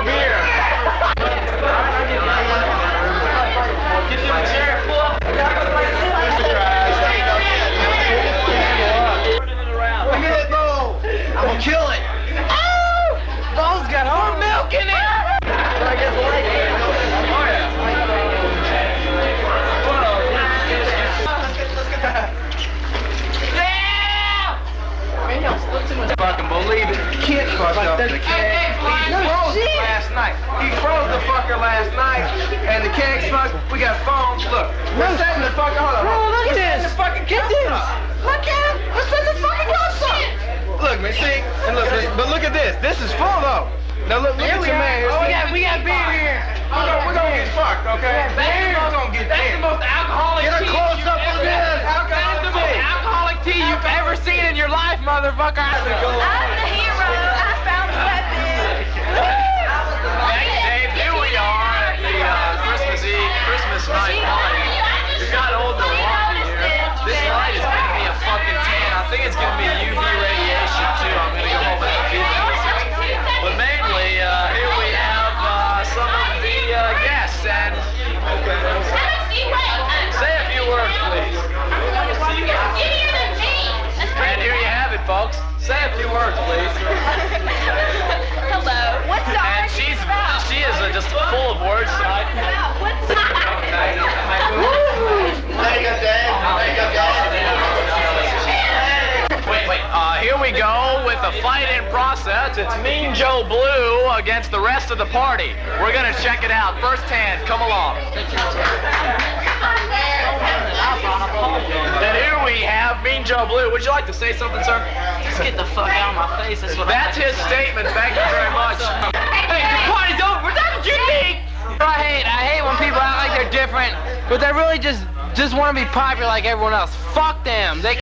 more beer. Get to the chair, pull up. Look at it go. I'm gonna kill it. Oh! Bo's got whole milk in it. I guess like it. Oh yeah. Fucking believe it. Kid fucked up the keg. He froze it last night. He froze the fucker last night. And the keg's fucked. We got foam. Look. We're setting the fucking hold on. Bro, look at this. The fucking get this. Look at him. We're setting the fucking cups up. Look, man, see? And look, but look at this. This is full though. Now look at your man. Oh, we got beer here. We're gonna get fucked, okay? We're gonna get that's the most alcoholic tea. Get a close up on this. That's the most alcoholic tea you've ever seen in your life, motherfucker. I'm the hero. I found the weapon. Dave, here we are at the Christmas night party. We've got old Milwaukee here. This light is giving me a fucking tan. I think it's giving me UV radiation too. I'm gonna go home and feed it. But mainly, here we have some of the guests and say a few words, please. And here you have it, folks. Say a few words, please. Hello. What's the And she is just full of words tonight. What's Wait. Here we go with the fight in process. It's Mean Joe Blue against the rest of the party. We're gonna check it out firsthand. Come along. And here we have Mean Joe Blue. Would you like to say something, sir? Just get the fuck out of my face. That's his statement. Thank you very much. Hey, the party's over. That's what you think. I hate when people act like they're different, but they really just want to be popular like everyone else. Fuck them. They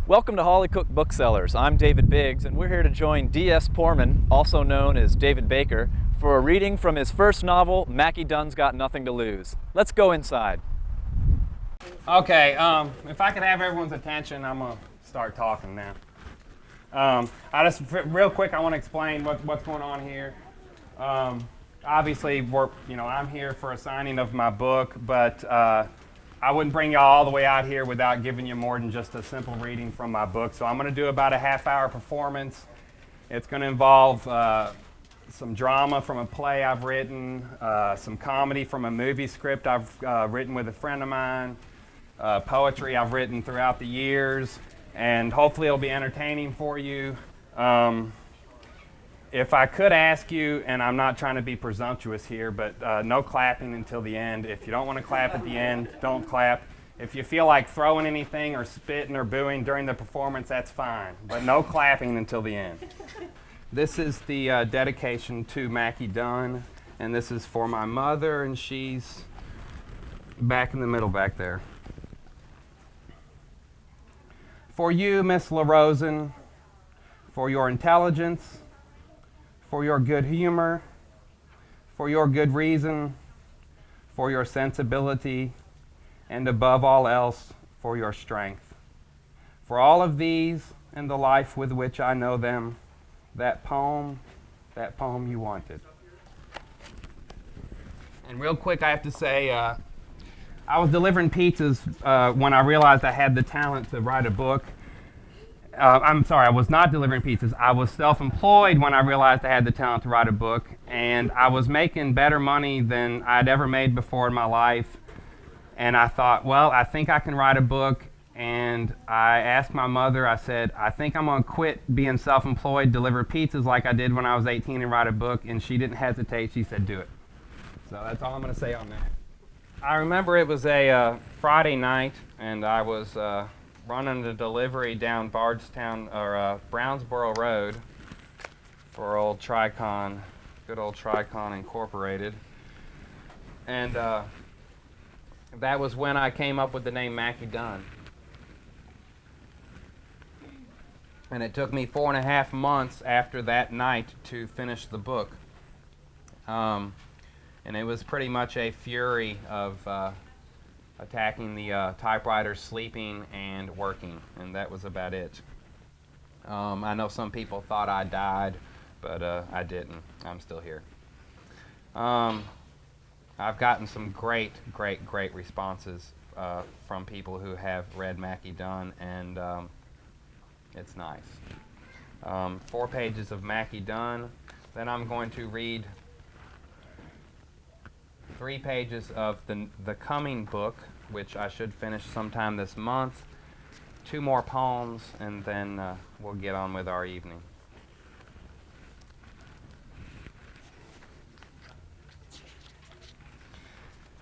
Welcome to Holly Cook Booksellers. I'm David Biggs, and we're here to join D.S. Poorman, also known as David Baker, for a reading from his first novel, Mackie Dunn's Got Nothing to Lose. Let's go inside. Okay, if I could have everyone's attention, I'm going to start talking now. Real quick, I want to explain what's going on here. Obviously, I'm here for a signing of my book, but I wouldn't bring y'all all the way out here without giving you more than just a simple reading from my book. So I'm going to do about a half-hour performance. It's going to involve some drama from a play I've written, some comedy from a movie script I've written with a friend of mine, poetry I've written throughout the years, and hopefully it'll be entertaining for you. If I could ask you, and I'm not trying to be presumptuous here, but no clapping until the end. If you don't want to clap at the end, don't clap. If you feel like throwing anything or spitting or booing during the performance, that's fine, but no clapping until the end. This is the dedication to Mackie Dunn, and this is for my mother, and she's back in the middle back there. For you, Miss LaRosen, for your intelligence, for your good humor, for your good reason, for your sensibility, and above all else, for your strength. For all of these and the life with which I know them, that poem you wanted. And real quick, I have to say, I was delivering pizzas when I realized I had the talent to write a book. I'm sorry, I was not delivering pizzas. I was self-employed when I realized I had the talent to write a book, and I was making better money than I'd ever made before in my life. And I thought, well, I think I can write a book. And I asked my mother, I said, I think I'm going to quit being self-employed, deliver pizzas like I did when I was 18 and write a book. And she didn't hesitate. She said, do it. So that's all I'm going to say on that. I remember it was a Friday night, and I was running the delivery down Bardstown or Brownsboro Road for old Tricon, good old Tricon Incorporated. And that was when I came up with the name Mackie Dunn. And it took me 4.5 months after that night to finish the book. And it was pretty much a fury of attacking the typewriter, sleeping, and working. And that was about it. I know some people thought I died, but I didn't. I'm still here. I've gotten some great responses from people who have read Mackie Dunn, and it's nice. 4 pages of Mackie Dunn. Then I'm going to read 3 pages of the coming book, which I should finish sometime this month. 2 more poems, and then we'll get on with our evening.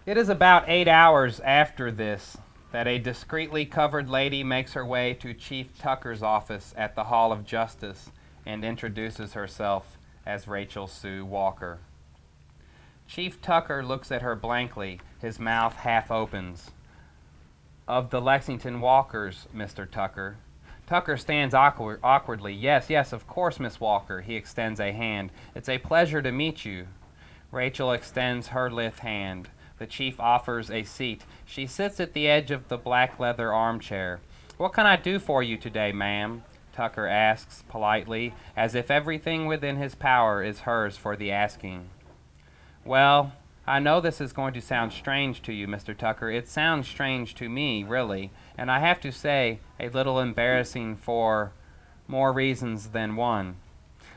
It is about 8 hours after this that a discreetly covered lady makes her way to Chief Tucker's office at the Hall of Justice and introduces herself as Rachel Sue Walker. Chief Tucker looks at her blankly, his mouth half opens. Of the Lexington Walkers, Mr. Tucker. Tucker stands awkwardly. Yes, of course, Miss Walker. He extends a hand. It's a pleasure to meet you. Rachel extends her lithe hand. The chief offers a seat. She sits at the edge of the black leather armchair. What can I do for you today, ma'am? Tucker asks politely, as if everything within his power is hers for the asking. Well, I know this is going to sound strange to you, Mr. Tucker. It sounds strange to me, really, and I have to say a little embarrassing for more reasons than one.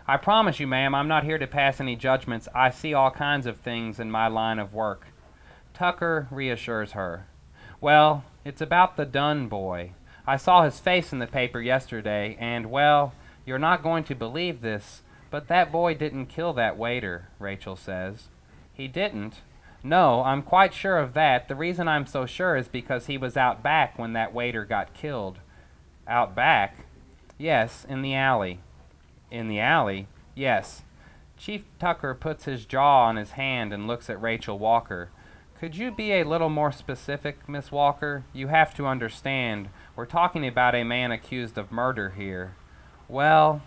I promise you, ma'am, I'm not here to pass any judgments. I see all kinds of things in my line of work. Tucker reassures her. Well, it's about the Dunn boy. I saw his face in the paper yesterday, and, well, you're not going to believe this, but that boy didn't kill that waiter, Rachel says. He didn't? No, I'm quite sure of that. The reason I'm so sure is because he was out back when that waiter got killed. Out back? Yes, in the alley. In the alley? Yes. Chief Tucker puts his jaw on his hand and looks at Rachel Walker. Could you be a little more specific, Miss Walker? You have to understand, we're talking about a man accused of murder here. Well,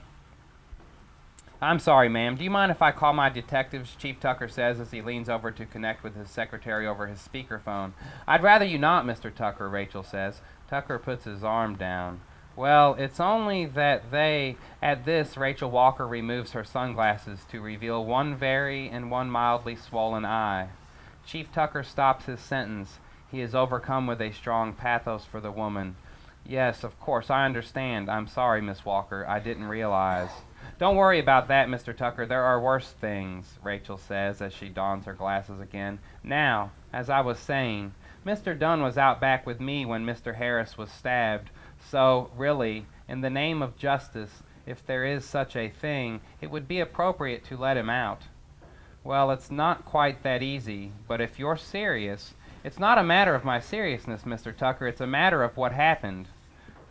I'm sorry, ma'am. Do you mind if I call my detectives? Chief Tucker says as he leans over to connect with his secretary over his speakerphone. I'd rather you not, Mr. Tucker, Rachel says. Tucker puts his arm down. Well, it's only that they... At this, Rachel Walker removes her sunglasses to reveal one very and one mildly swollen eye. Chief Tucker stops his sentence. He is overcome with a strong pathos for the woman. Yes, of course, I understand. I'm sorry, Miss Walker. I didn't realize. Don't worry about that, Mr. Tucker. There are worse things, Rachel says as she dons her glasses again. Now, as I was saying, Mr. Dunn was out back with me when Mr. Harris was stabbed. So, really, in the name of justice, if there is such a thing, it would be appropriate to let him out. Well, it's not quite that easy, but if you're serious... It's not a matter of my seriousness, Mr. Tucker. It's a matter of what happened.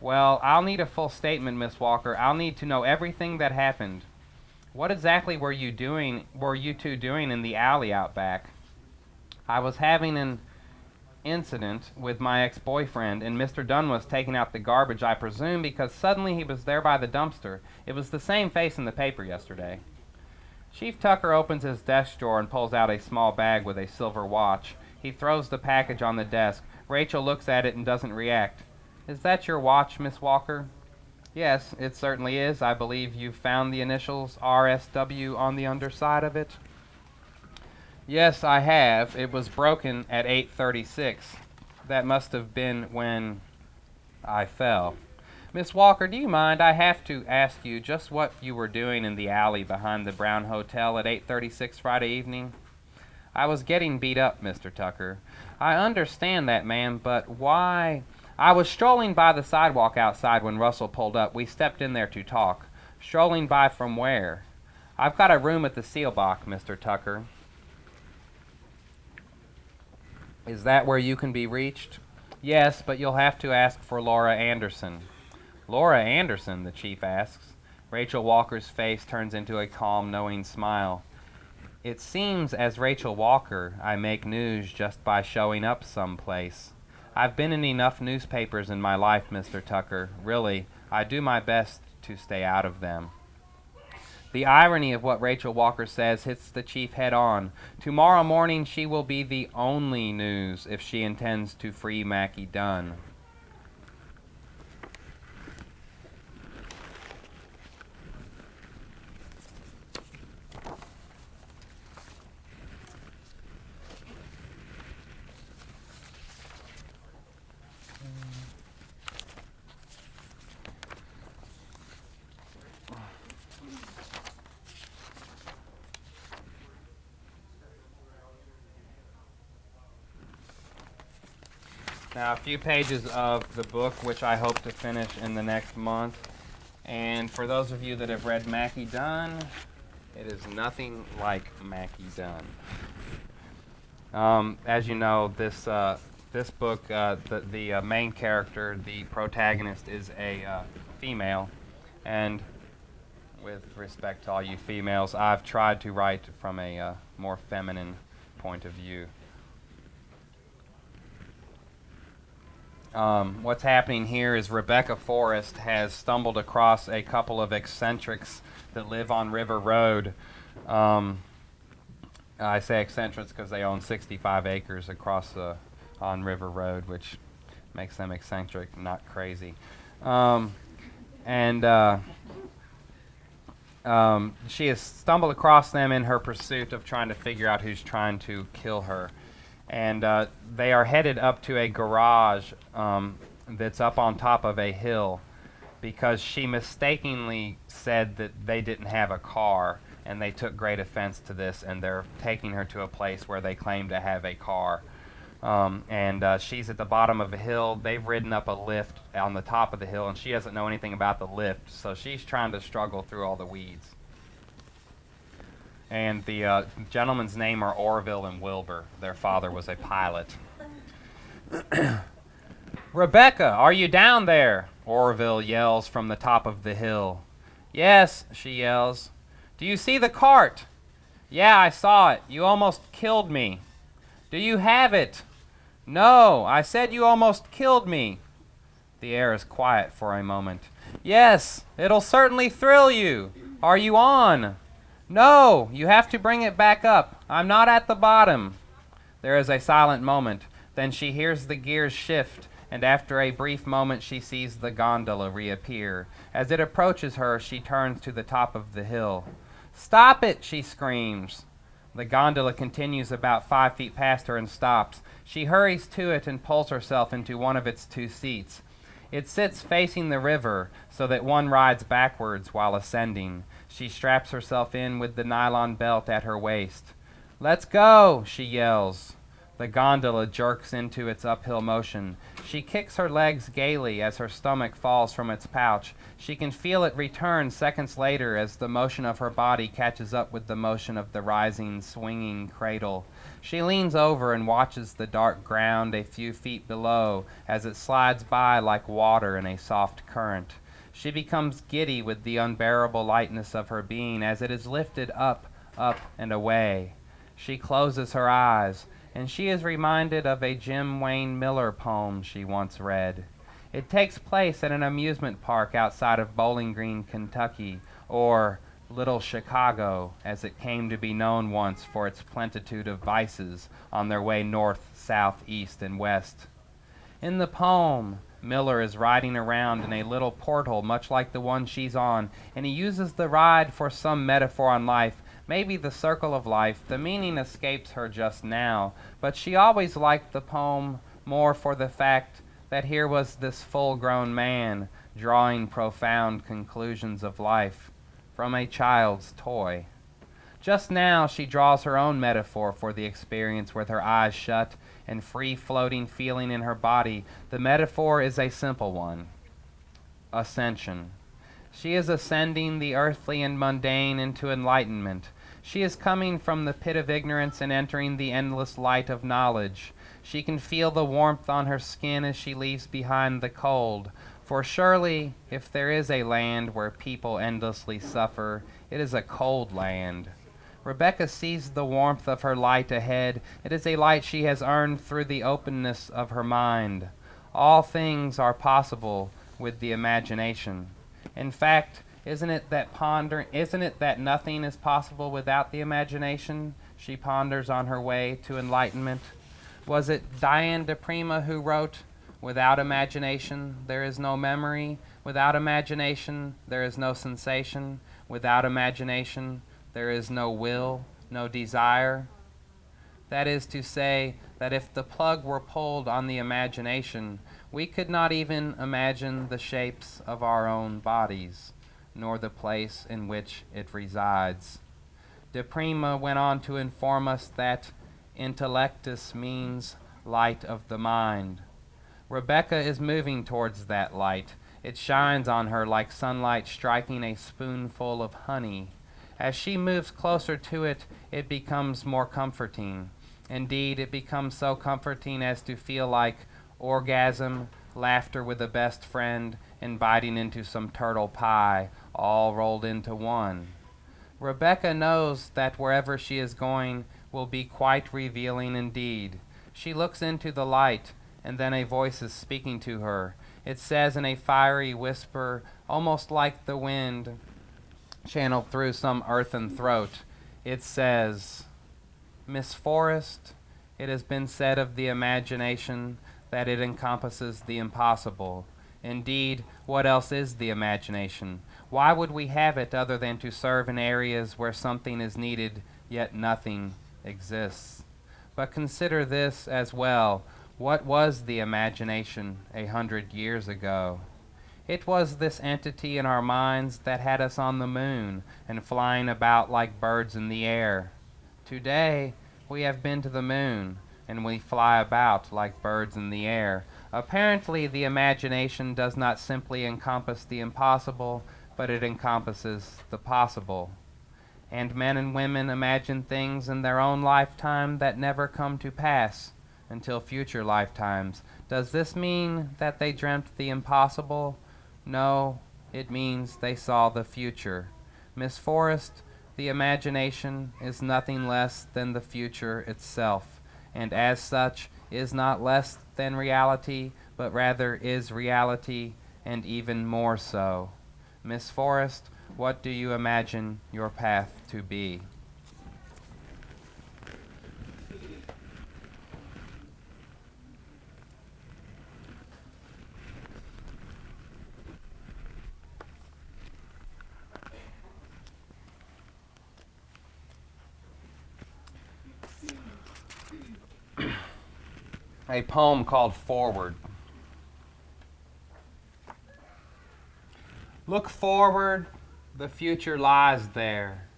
Well, I'll need a full statement, Miss Walker. I'll need to know everything that happened. What exactly were you two doing in the alley out back? I was having an incident with my ex-boyfriend, and Mr. Dunn was taking out the garbage, I presume, because suddenly he was there by the dumpster. It was the same face in the paper yesterday. Chief Tucker opens his desk drawer and pulls out a small bag with a silver watch. He throws the package on the desk. Rachel looks at it and doesn't react. Is that your watch, Miss Walker? Yes, it certainly is. I believe you found the initials RSW on the underside of it. Yes, I have. It was broken at 8:36. That must have been when I fell. Miss Walker, do you mind? I have to ask you just what you were doing in the alley behind the Brown Hotel at 8:36 Friday evening. I was getting beat up, Mr. Tucker. I understand that, ma'am, but why? I was strolling by the sidewalk outside when Russell pulled up. We stepped in there to talk. Strolling by from where? I've got a room at the Seelbach, Mr. Tucker. Is that where you can be reached? Yes, but you'll have to ask for Laura Anderson. Laura Anderson, the chief asks. Rachel Walker's face turns into a calm, knowing smile. It seems, as Rachel Walker, I make news just by showing up someplace. I've been in enough newspapers in my life, Mr. Tucker. Really, I do my best to stay out of them. The irony of what Rachel Walker says hits the chief head on. Tomorrow morning she will be the only news if she intends to free Mackie Dunn. Now, a few pages of the book, which I hope to finish in the next month. And for those of you that have read Mackie Dunn, it is nothing like Mackie Dunn. As you know, this book, the main character, the protagonist, is a female. And with respect to all you females, I've tried to write from a more feminine point of view. What's happening here is Rebecca Forrest has stumbled across a couple of eccentrics that live on River Road. I say eccentrics because they own 65 acres across on River Road, which makes them eccentric, not crazy. She has stumbled across them in her pursuit of trying to figure out who's trying to kill her. And they are headed up to a garage that's up on top of a hill because she mistakenly said that they didn't have a car, and they took great offense to this, and they're taking her to a place where they claim to have a car. She's at the bottom of a hill. They've ridden up a lift on the top of the hill, and she doesn't know anything about the lift, so she's trying to struggle through all the weeds. And the gentlemen's name are Orville and Wilbur. Their father was a pilot. Rebecca, are you down there? Orville yells from the top of the hill. Yes, she yells. Do you see the cart? Yeah, I saw it. You almost killed me. Do you have it? No, I said you almost killed me. The air is quiet for a moment. Yes, it'll certainly thrill you. Are you on? No, you have to bring it back up. I'm not at the bottom. There is a silent moment. Then she hears the gears shift, and after a brief moment she sees the gondola reappear. As it approaches her, she turns to the top of the hill. Stop it, she screams. The gondola continues about 5 feet past her and stops. She hurries to it and pulls herself into one of its 2 seats. It sits facing the river so that one rides backwards while ascending. She straps herself in with the nylon belt at her waist. Let's go, she yells. The gondola jerks into its uphill motion. She kicks her legs gaily as her stomach falls from its pouch. She can feel it return seconds later as the motion of her body catches up with the motion of the rising, swinging cradle. She leans over and watches the dark ground a few feet below as it slides by like water in a soft current. She becomes giddy with the unbearable lightness of her being as it is lifted up, up, and away. She closes her eyes, and she is reminded of a Jim Wayne Miller poem she once read. It takes place at an amusement park outside of Bowling Green, Kentucky, or Little Chicago, as it came to be known once for its plenitude of vices on their way north, south, east, and west. In the poem, Miller is riding around in a little portal much like the one she's on, and he uses the ride for some metaphor on life, maybe the circle of life. The meaning escapes her just now, but she always liked the poem more for the fact that here was this full-grown man drawing profound conclusions of life from a child's toy. Just now she draws her own metaphor for the experience with her eyes shut and free-floating feeling in her body. The metaphor is a simple one: ascension. She is ascending the earthly and mundane into enlightenment. She is coming from the pit of ignorance and entering the endless light of knowledge. She can feel the warmth on her skin as she leaves behind the cold. For surely, if there is a land where people endlessly suffer, it is a cold land. Rebecca sees the warmth of her light ahead. It is a light she has earned through the openness of her mind. All things are possible with the imagination. In fact, isn't it that nothing is possible without the imagination? She ponders on her way to enlightenment. Was it Diane de Prima who wrote, "Without imagination, there is no memory. Without imagination, there is no sensation. Without imagination, there is no will, no desire"? That is to say, that if the plug were pulled on the imagination, we could not even imagine the shapes of our own bodies, nor the place in which it resides. De Prima went on to inform us that intellectus means light of the mind. Rebecca is moving towards that light. It shines on her like sunlight striking a spoonful of honey. As she moves closer to it, it becomes more comforting. Indeed, it becomes so comforting as to feel like orgasm, laughter with a best friend, and biting into some turtle pie, all rolled into one. Rebecca knows that wherever she is going will be quite revealing indeed. She looks into the light, and then a voice is speaking to her. It says in a fiery whisper, almost like the wind channeled through some earthen throat. It says, "Miss Forrest, it has been said of the imagination that it encompasses the impossible. Indeed, what else is the imagination? Why would we have it other than to serve in areas where something is needed, yet nothing exists? But consider this as well. What was the imagination 100 years ago? It was this entity in our minds that had us on the moon and flying about like birds in the air. Today, we have been to the moon, and we fly about like birds in the air. Apparently, the imagination does not simply encompass the impossible, but it encompasses the possible. And men and women imagine things in their own lifetime that never come to pass until future lifetimes. Does this mean that they dreamt the impossible? No, it means they saw the future. Miss Forrest, the imagination is nothing less than the future itself, and as such is not less than reality, but rather is reality, and even more so. Miss Forrest, what do you imagine your path to be?" A poem called Forward. Look forward, the future lies there,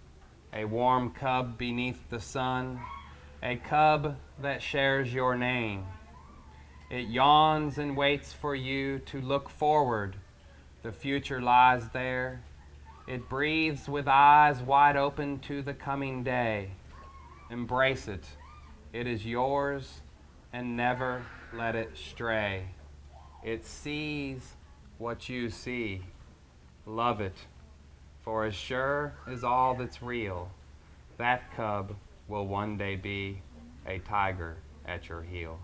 a warm cub beneath the sun, a cub that shares your name. It yawns and waits for you to look forward, the future lies there. It breathes with eyes wide open to the coming day. Embrace it, it is yours, and never let it stray. It sees what you see. Love it, for as sure as all that's real, that cub will one day be a tiger at your heel.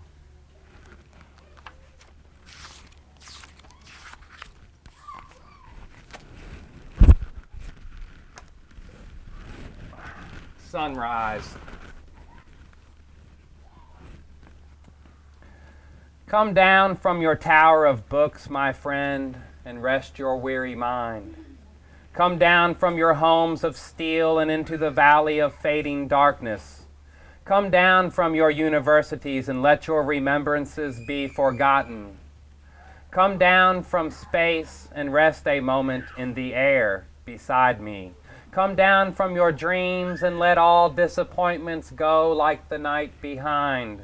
Sunrise. Come down from your tower of books, my friend, and rest your weary mind. Come down from your homes of steel and into the valley of fading darkness. Come down from your universities and let your remembrances be forgotten. Come down from space and rest a moment in the air beside me. Come down from your dreams and let all disappointments go like the night behind.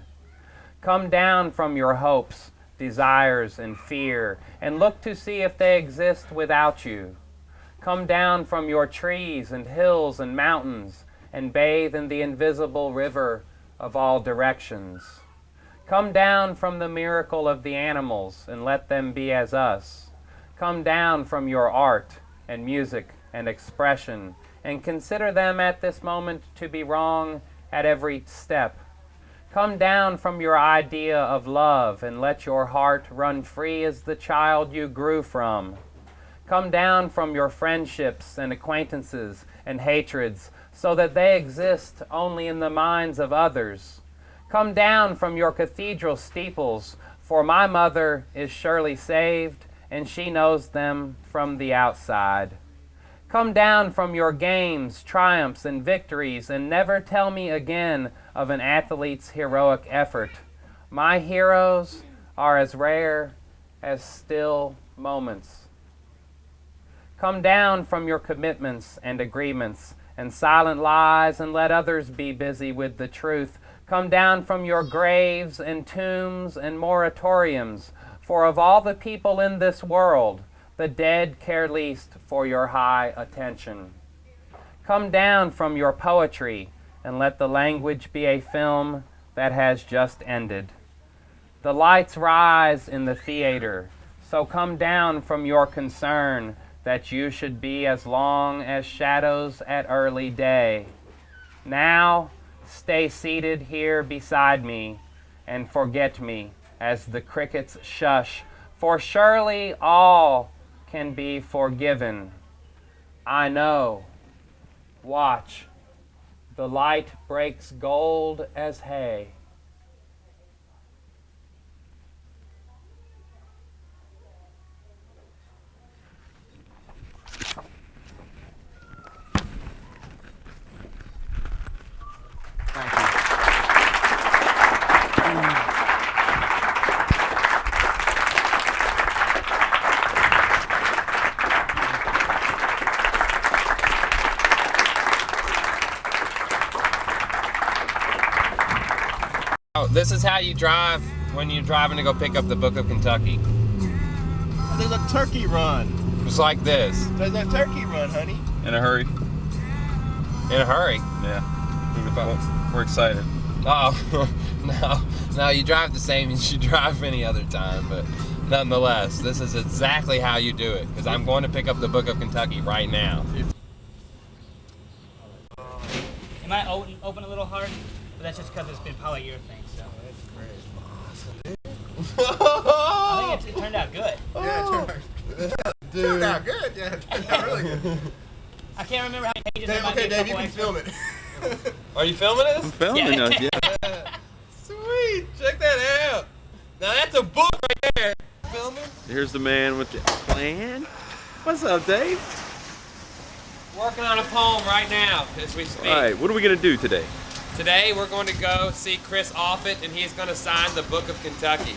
Come down from your hopes, desires, and fear, and look to see if they exist without you. Come down from your trees and hills and mountains, and bathe in the invisible river of all directions. Come down from the miracle of the animals, and let them be as us. Come down from your art and music and expression, and consider them at this moment to be wrong at every step. Come down from your idea of love and let your heart run free as the child you grew from. Come down from your friendships and acquaintances and hatreds so that they exist only in the minds of others. Come down from your cathedral steeples, for my mother is surely saved and she knows them from the outside. Come down from your games, triumphs, and victories, and never tell me again of an athlete's heroic effort. My heroes are as rare as still moments. Come down from your commitments and agreements and silent lies, and let others be busy with the truth. Come down from your graves and tombs and moratoriums, for of all the people in this world, the dead care least for your high attention. Come down from your poetry and let the language be a film that has just ended. The lights rise in the theater, so come down from your concern that you should be as long as shadows at early day. Now, stay seated here beside me and forget me as the crickets shush, for surely all can be forgiven. I know. Watch. The light breaks gold as hay. This is how you drive when you're driving to go pick up the Book of Kentucky. There's a turkey run. It's like this. There's a turkey run, honey. In a hurry. In a hurry. Yeah. We're excited. Oh, no, you drive the same as you drive any other time, but nonetheless, this is exactly how you do it, because I'm going to pick up the Book of Kentucky right now. It might open a little hard, but that's just because it's been polyurethane, so. I think it turned out good. Yeah, it turned out good. Yeah, it turned out really good. I can't remember how many pages. Dave, okay, Dave, you can film it. Are you filming this? I'm filming us, yeah. Sweet, check that out. Now that's a book right there. Filming? Here's the man with the plan. What's up, Dave? Working on a poem right now as we speak. All right, what are we gonna do today? Today we're going to go see Chris Offutt, and he's going to sign the Book of Kentucky.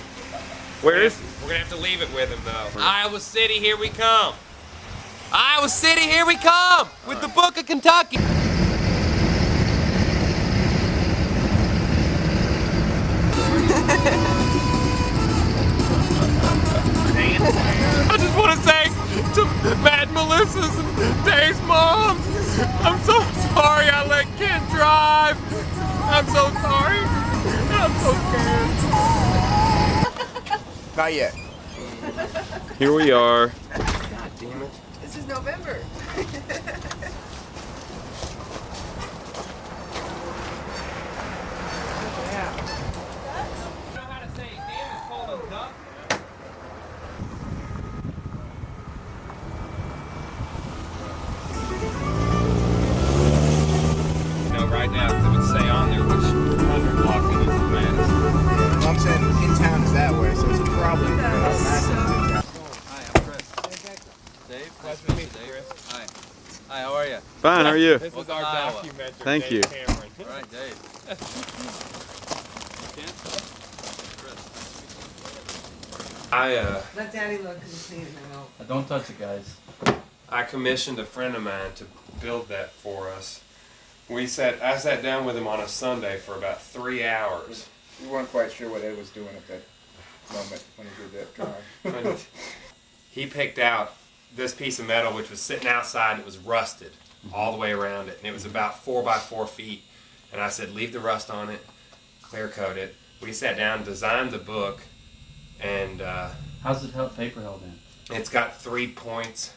Where is he? We're going to have to leave it with him, though. Iowa City, here we come. Iowa City, here we come with the Book of Kentucky. I just want to say to Matt, Melissa's, and Dave's moms, I'm so sorry I let Ken drive. I'm so sorry. I'm so scared. Not yet. Here we are. God damn it. This is November. Right now, it would say on there which 100 block it is in Madison. I'm saying in town is that way, so it's probably Madison. Hi, I'm Chris. Dave? Nice to meet you, Chris. Hi. Hi, how are you? Fine, how are you? This is Welcome our to Iowa. documentary. Thank Dave you. Cameron. All right, Dave. Let Daddy look because he's cleaning them out. Don't touch it, guys. I commissioned a friend of mine to build that for us. I sat down with him on a Sunday for about 3 hours. We weren't quite sure what Ed was doing at that moment when he did that drawing. He picked out this piece of metal which was sitting outside and it was rusted all the way around it, and it was about 4 by 4 feet. And I said, leave the rust on it, clear coat it. We sat down, designed the book, and How's the paper held in? it's got 3 points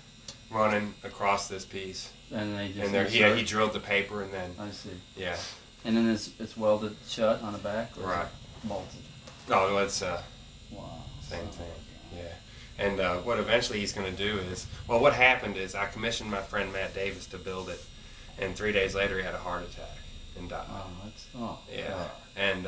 running across this piece. And they just And there, yeah, he drilled the paper and then, I see. yeah. And then it's welded shut on the back, or Right. is it bolted? Oh, it's Wow. same thing, yeah. And what eventually he's going to do is, well, what happened is I commissioned my friend Matt Davis to build it, and 3 days later he had a heart attack and died. Yeah. God. And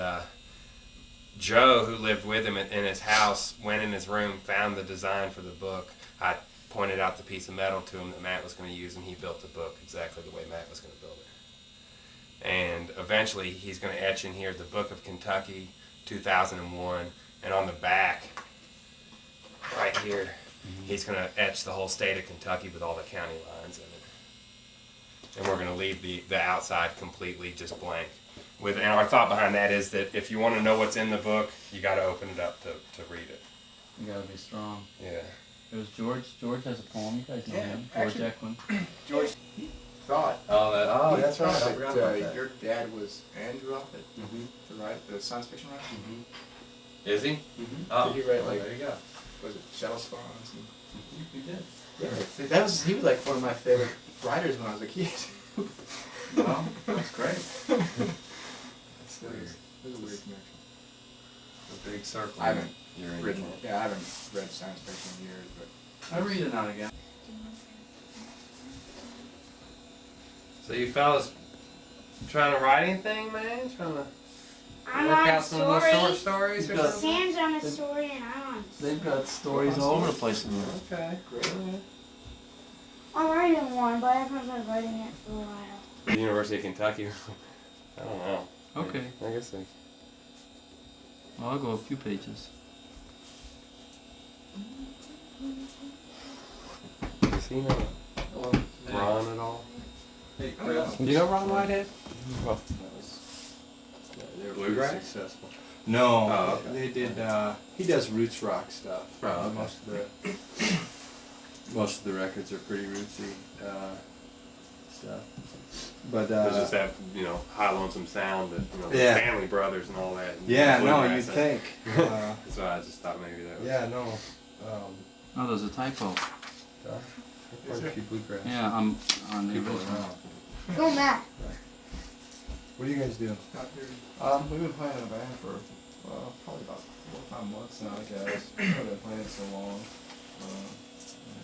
Joe, who lived with him in his house, went in his room, found the design for the book. I pointed out the piece of metal to him that Matt was going to use, and he built the book exactly the way Matt was going to build it. And eventually he's going to etch in here the Book of Kentucky, 2001, and on the back, right here, he's going to etch the whole state of Kentucky with all the county lines in it. And we're going to leave the outside completely just blank. And our thought behind that is that if you want to know what's in the book, you got to open it up to read it. You gotta be strong. Yeah. It was George. George has a poem. You guys know Yeah, him. George actually- Eklund. George thought. Oh, He that's right. I thought forgot that, about that. your dad was Andrew Offit, the science fiction writer. Is he? Oh, Did he write there you go. was it Shadow Spawns? And, You did. yeah, he was like one of my favorite writers when I was a kid. Well, that's great. It was a weird connection. A big circle. I haven't You're in read, it. yeah, I haven't read science fiction in years, but I read it now and again. So you fellas trying to write anything, man? Trying to I'm work on out some little story. short stories or You've got- something? Sam's on a story and I'm on. They've got stories all over the place in here. Okay, great. I'm writing one, but I haven't been writing it for a while. The University of Kentucky. I don't know. Okay. I guess they. Well, I'll go a few pages. Does he know Ron at all? Hey, Chris. Do you know Ron Whitehead? Well, They were Bluegrass? pretty successful. No, Oh, okay. they did. He does roots rock stuff. Oh, okay. Most of the records are pretty rootsy stuff. But there's just that, high lonesome sound that, Yeah. Family Brothers and all that. And yeah, no, bluegrass, you'd think. So I just thought maybe that was. Yeah, no. Oh, there's a typo. Quite a few bluegrass. Yeah, I'm on the people original. around. Go Matt. What do you guys do? we've been playing in a band for probably about 4 or 5 months now, I guess. We've been playing so long.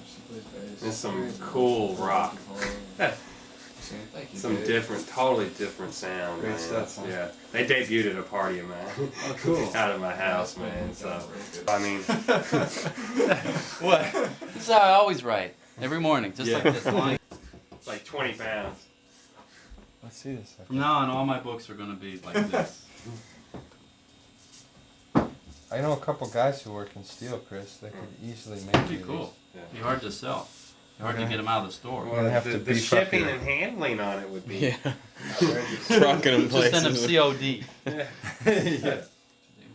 She plays bass. It's some cool rock. Thank you. Some Dave. totally different sound, Great man. stuff, huh? Yeah, they debuted at a party of mine. Oh, cool. Out of my house, man. So, I mean, What? This is how I always write. Every morning, just like this line. it's like 20 pounds. Let's see this. From now on, all my books are going to be like this. I know a couple guys who work in steel, Chris. They could easily make Pretty these. cool. Yeah. Be hard to sell. Be hard to get them out of the store. Well, have the to the beef up shipping your- and handling on it would be. Yeah. Trucking them Just send them places. COD. Yeah.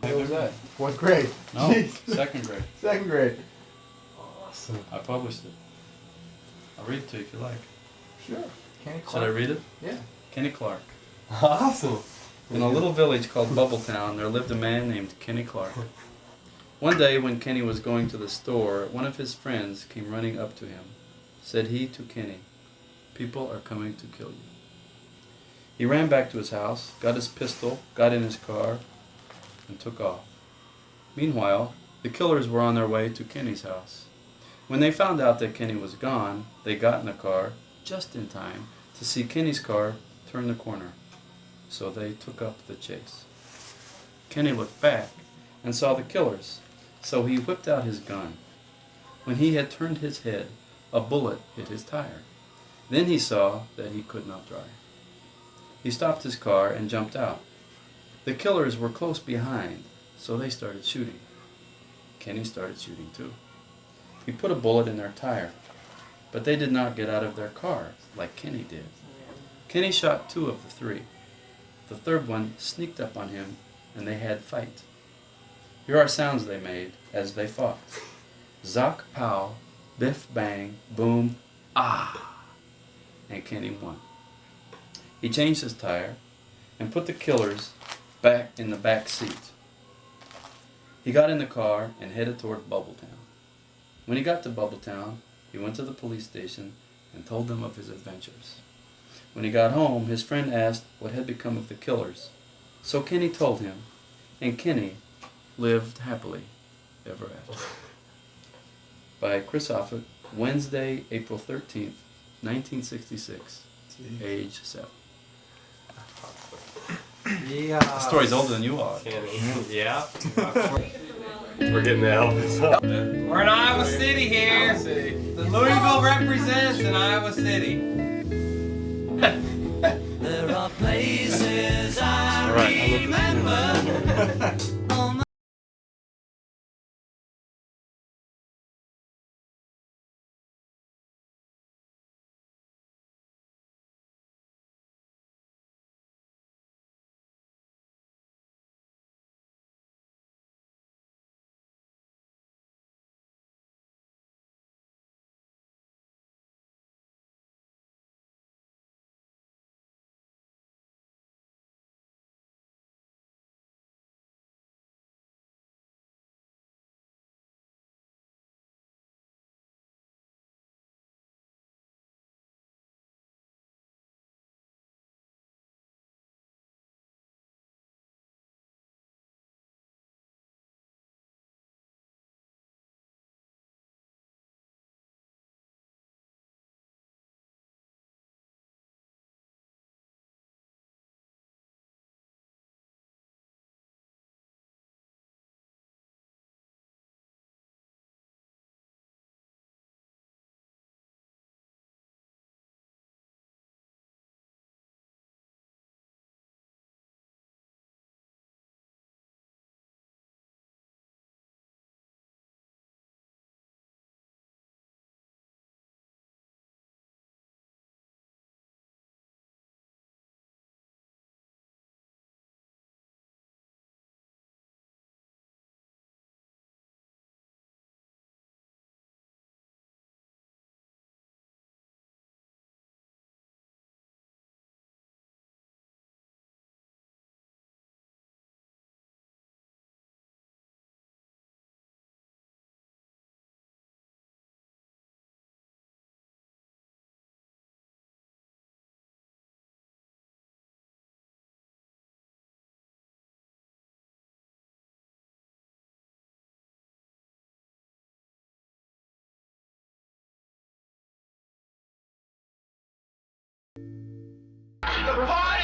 What was that? What grade? No, Jeez. second grade. Second grade. Awesome. I published it. I'll read it to you if you like. Sure. Kenny Should I read it? Yeah. Kenny Clark. Awesome. In a little village called Bubbletown, there lived a man named Kenny Clark. One day, when Kenny was going to the store, one of his friends came running up to him. Said he to Kenny, "People are coming to kill you." He ran back to his house, got his pistol, got in his car, and took off. Meanwhile, the killers were on their way to Kenny's house. When they found out that Kenny was gone, they got in the car just in time to see Kenny's car turn the corner. So they took up the chase. Kenny looked back and saw the killers, so he whipped out his gun. When he had turned his head, a bullet hit his tire. Then he saw that he could not drive. He stopped his car and jumped out, The killers were close behind, so they started shooting. Kenny started shooting too. He put a bullet in their tire, but they did not get out of their car like Kenny did. Kenny shot 2 of the 3. The third one sneaked up on him, and they had fight. Here are sounds they made as they fought. Zock, pow, biff, bang, boom, ah, and Kenny won. He changed his tire and put the killers back in the back seat. He got in the car and headed toward Bubbletown. When he got to Bubbletown, he went to the police station and told them of his adventures. When he got home, his friend asked what had become of the killers. So Kenny told him, and Kenny lived happily ever after. By Chris Offutt, Wednesday, April 13th, 1966, age 7. Yeah. The story's older than you are. Yeah. We're getting the Elvis up. We're in Iowa City here. The Louisville represents in Iowa City. There are places I remember. The party